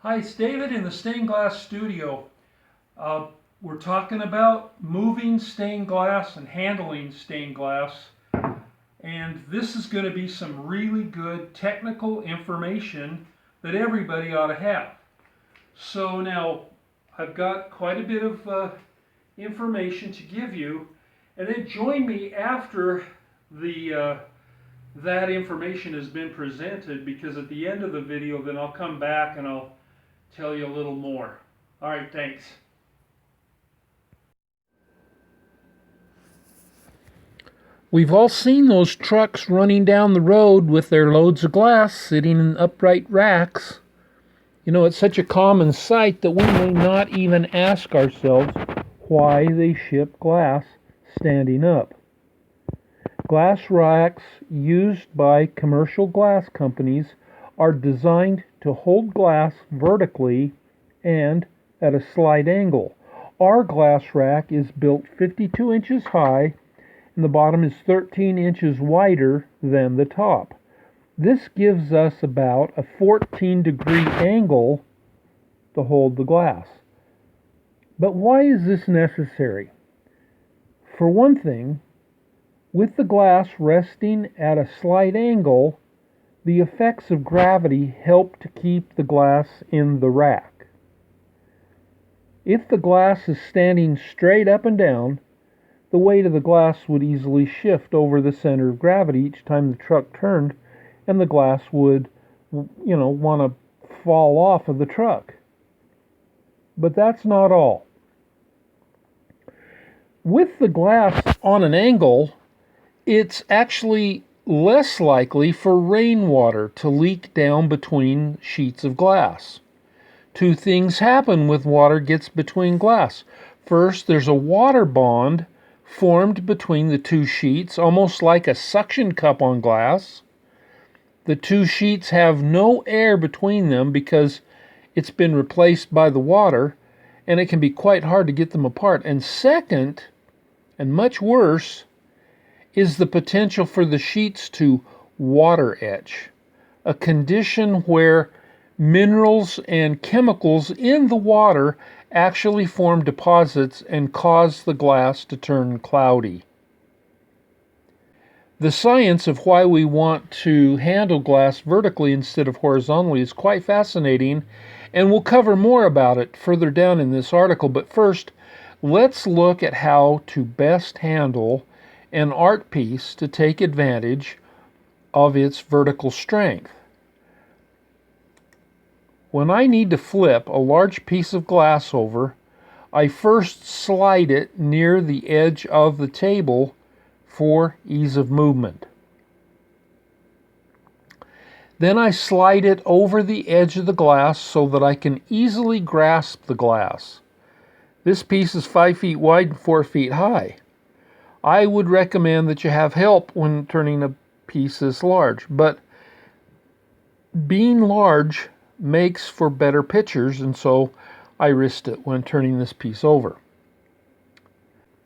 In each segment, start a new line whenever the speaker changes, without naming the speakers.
Hi, it's David in the stained glass studio. We're talking about moving stained glass and handling stained glass. And this is going to be some really good technical information that everybody ought to have. So now I've got quite a bit of information to give you. And then join me after that information has been presented, because at the end of the video then I'll come back and I'll tell you a little more. All right, thanks. We've all seen those trucks running down the road with their loads of glass sitting in upright racks. You know, it's such a common sight that we may not even ask ourselves why they ship glass standing up. Glass racks used by commercial glass companies are designed to hold glass vertically and at a slight angle. Our glass rack is built 52 inches high and the bottom is 13 inches wider than the top. This gives us about a 14-degree angle to hold the glass. But why is this necessary? For one thing, with the glass resting at a slight angle, the effects of gravity help to keep the glass in the rack. If the glass is standing straight up and down, the weight of the glass would easily shift over the center of gravity each time the truck turned, and the glass would, want to fall off of the truck. But that's not all. With the glass on an angle, it's actually less likely for rainwater to leak down between sheets of glass. Two things happen when water gets between glass. First, there's a water bond formed between the two sheets, almost like a suction cup on glass. The two sheets have no air between them because it's been replaced by the water, and it can be quite hard to get them apart. And second, and much worse, is the potential for the sheets to water etch, a condition where minerals and chemicals in the water actually form deposits and cause the glass to turn cloudy. The science of why we want to handle glass vertically instead of horizontally is quite fascinating, and we'll cover more about it further down in this article. But first, let's look at how to best handle an art piece to take advantage of its vertical strength. When I need to flip a large piece of glass over, I first slide it near the edge of the table for ease of movement. Then I slide it over the edge of the glass so that I can easily grasp the glass. This piece is 5 feet wide and 4 feet high. I would recommend that you have help when turning a piece this large, but being large makes for better pictures, and so I risked it when turning this piece over.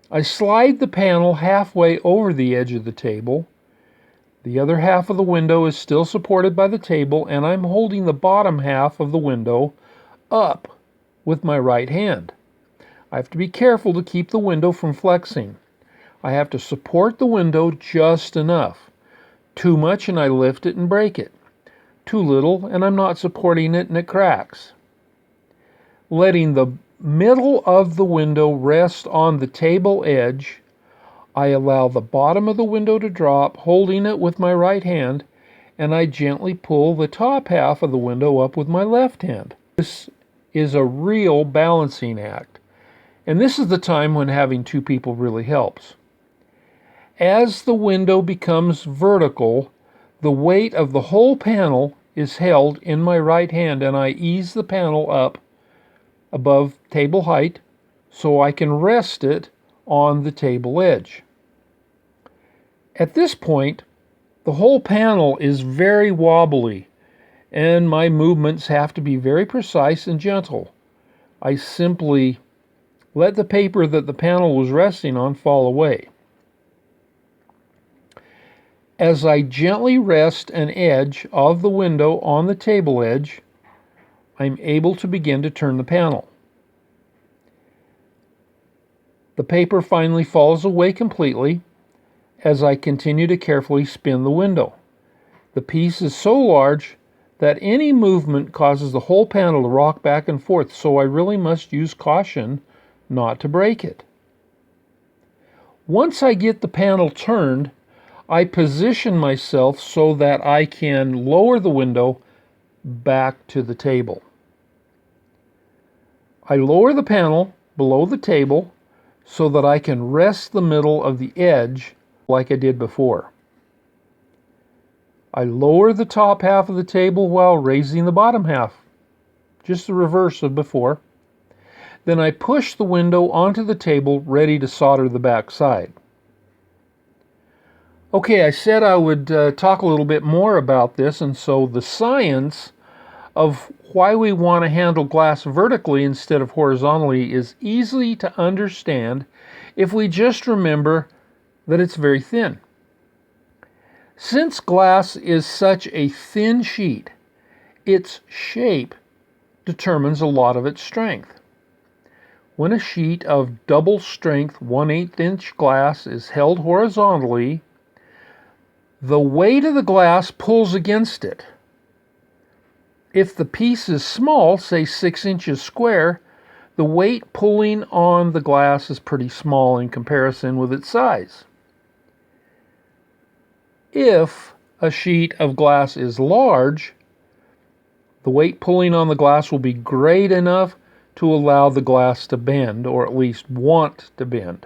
I slide the panel halfway over the edge of the table. The other half of the window is still supported by the table, and I'm holding the bottom half of the window up with my right hand. I have to be careful to keep the window from flexing. I have to support the window just enough. Too much and I lift it and break it. Too little and I'm not supporting it and it cracks. Letting the middle of the window rest on the table edge, I allow the bottom of the window to drop, holding it with my right hand, and I gently pull the top half of the window up with my left hand. This is a real balancing act, and this is the time when having two people really helps. As the window becomes vertical, the weight of the whole panel is held in my right hand, and I ease the panel up above table height so I can rest it on the table edge. At this point, the whole panel is very wobbly, and my movements have to be very precise and gentle. I simply let the paper that the panel was resting on fall away. As I gently rest an edge of the window on the table edge, I'm able to begin to turn the panel. The paper finally falls away completely as I continue to carefully spin the window. The piece is so large that any movement causes the whole panel to rock back and forth, so I really must use caution not to break it. Once I get the panel turned, I position myself so that I can lower the window back to the table. I lower the panel below the table so that I can rest the middle of the edge like I did before. I lower the top half of the table while raising the bottom half, just the reverse of before. Then I push the window onto the table, ready to solder the back side. Okay, I said I would talk a little bit more about this, and so the science of why we want to handle glass vertically instead of horizontally is easy to understand if we just remember that it's very thin. Since glass is such a thin sheet, its shape determines a lot of its strength. When a sheet of double strength 1/8 inch glass is held horizontally, the weight of the glass pulls against it. If the piece is small, say 6 inches square, the weight pulling on the glass is pretty small in comparison with its size. If a sheet of glass is large, the weight pulling on the glass will be great enough to allow the glass to bend, or at least want to bend.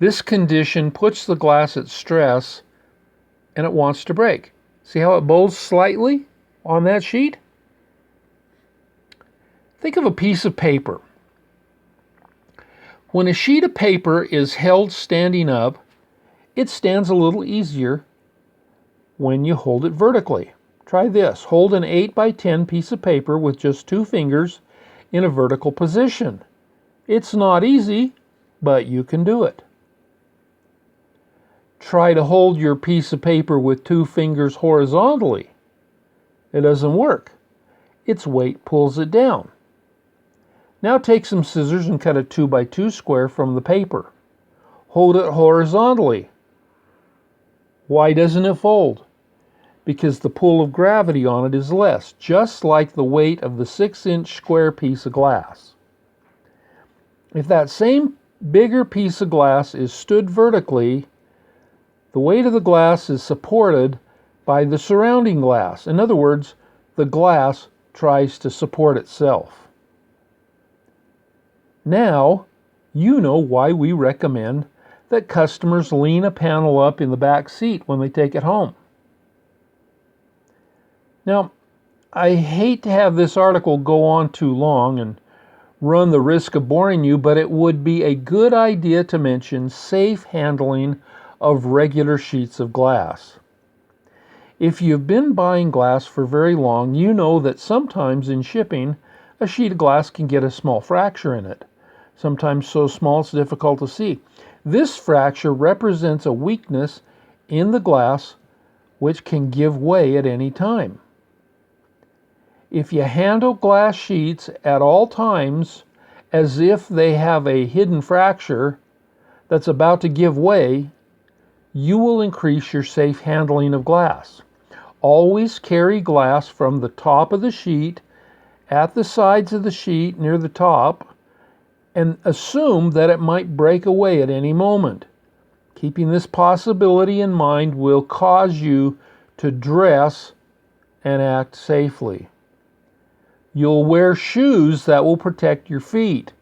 This condition puts the glass at stress and it wants to break. See how it bows slightly on that sheet? Think of a piece of paper. When a sheet of paper is held standing up, it stands a little easier when you hold it vertically. Try this. Hold an 8x10 piece of paper with just 2 fingers in a vertical position. It's not easy, but you can do it. Try to hold your piece of paper with 2 fingers horizontally. It doesn't work. Its weight pulls it down. Now take some scissors and cut a 2x2 square from the paper. Hold it horizontally. Why doesn't it fold? Because the pull of gravity on it is less, just like the weight of the 6-inch square piece of glass. If that same bigger piece of glass is stood vertically, the weight of the glass is supported by the surrounding glass. In other words, the glass tries to support itself. Now, you know why we recommend that customers lean a panel up in the back seat when they take it home. Now, I hate to have this article go on too long and run the risk of boring you, but it would be a good idea to mention safe handling of regular sheets of glass. If you've been buying glass for very long, you know that sometimes in shipping, a sheet of glass can get a small fracture in it, sometimes so small it's difficult to see. This fracture represents a weakness in the glass which can give way at any time. If you handle glass sheets at all times as if they have a hidden fracture that's about to give way, you will increase your safe handling of glass. Always carry glass from the top of the sheet, at the sides of the sheet near the top, and assume that it might break away at any moment. Keeping this possibility in mind will cause you to dress and act safely. You'll wear shoes that will protect your feet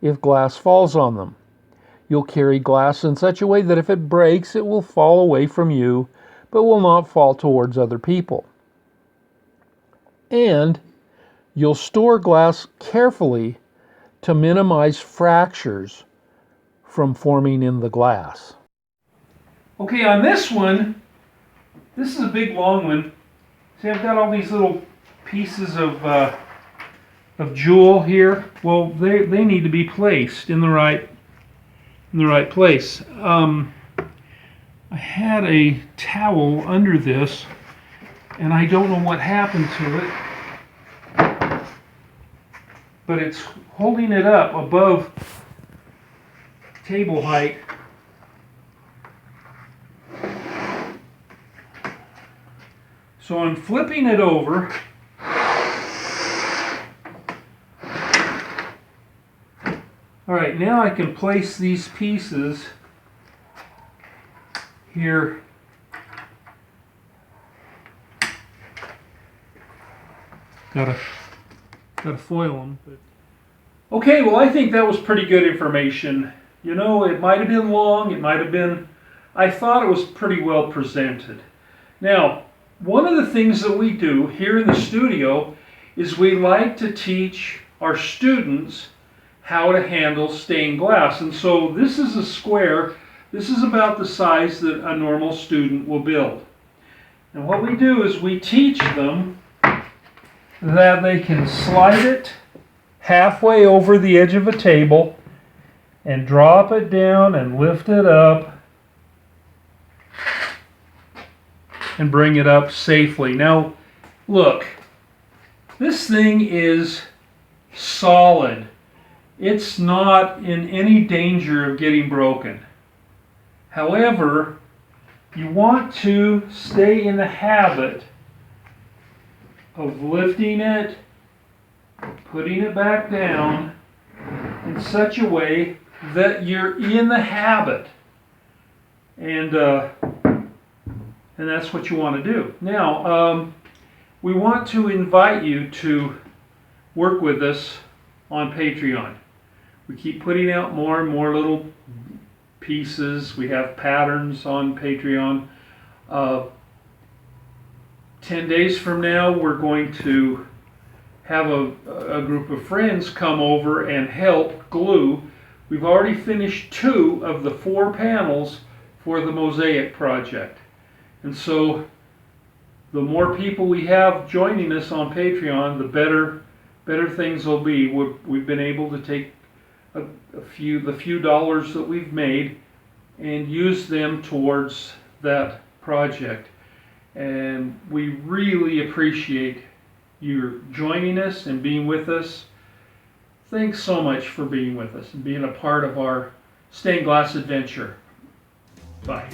if glass falls on them. You'll carry glass in such a way that if it breaks, it will fall away from you, but will not fall towards other people. And you'll store glass carefully to minimize fractures from forming in the glass. Okay, on this one, this is a big long one. See, I've got all these little pieces of jewel here. Well, they need to be placed in the right place. I had a towel under this, and I don't know what happened to it. but it's holding it up above table height. So I'm flipping it over. All right, now I can place these pieces here. Gotta foil them. Okay, well, I think that was pretty good information. You know, it might have been long, it might have been, I thought it was pretty well presented. Now, one of the things that we do here in the studio is we like to teach our students how to handle stained glass. And so this is a square. This is about the size that a normal student will build. And what we do is we teach them that they can slide it halfway over the edge of a table and drop it down and lift it up and bring it up safely. Now, look, this thing is solid. It's not in any danger of getting broken. However, you want to stay in the habit of lifting it, putting it back down in such a way that you're in the habit. And that's what you want to do. Now, we want to invite you to work with us on Patreon. We keep putting out more and more little pieces. We have patterns on Patreon. 10 days from now, we're going to have a group of friends come over and help glue. We've already finished 2 of the 4 panels for the mosaic project. And so the more people we have joining us on Patreon, the better things will be. We've been able to take the few dollars that we've made and use them towards that project. And we really appreciate you joining us and being with us. Thanks so much for being with us and being a part of our stained glass adventure. Bye.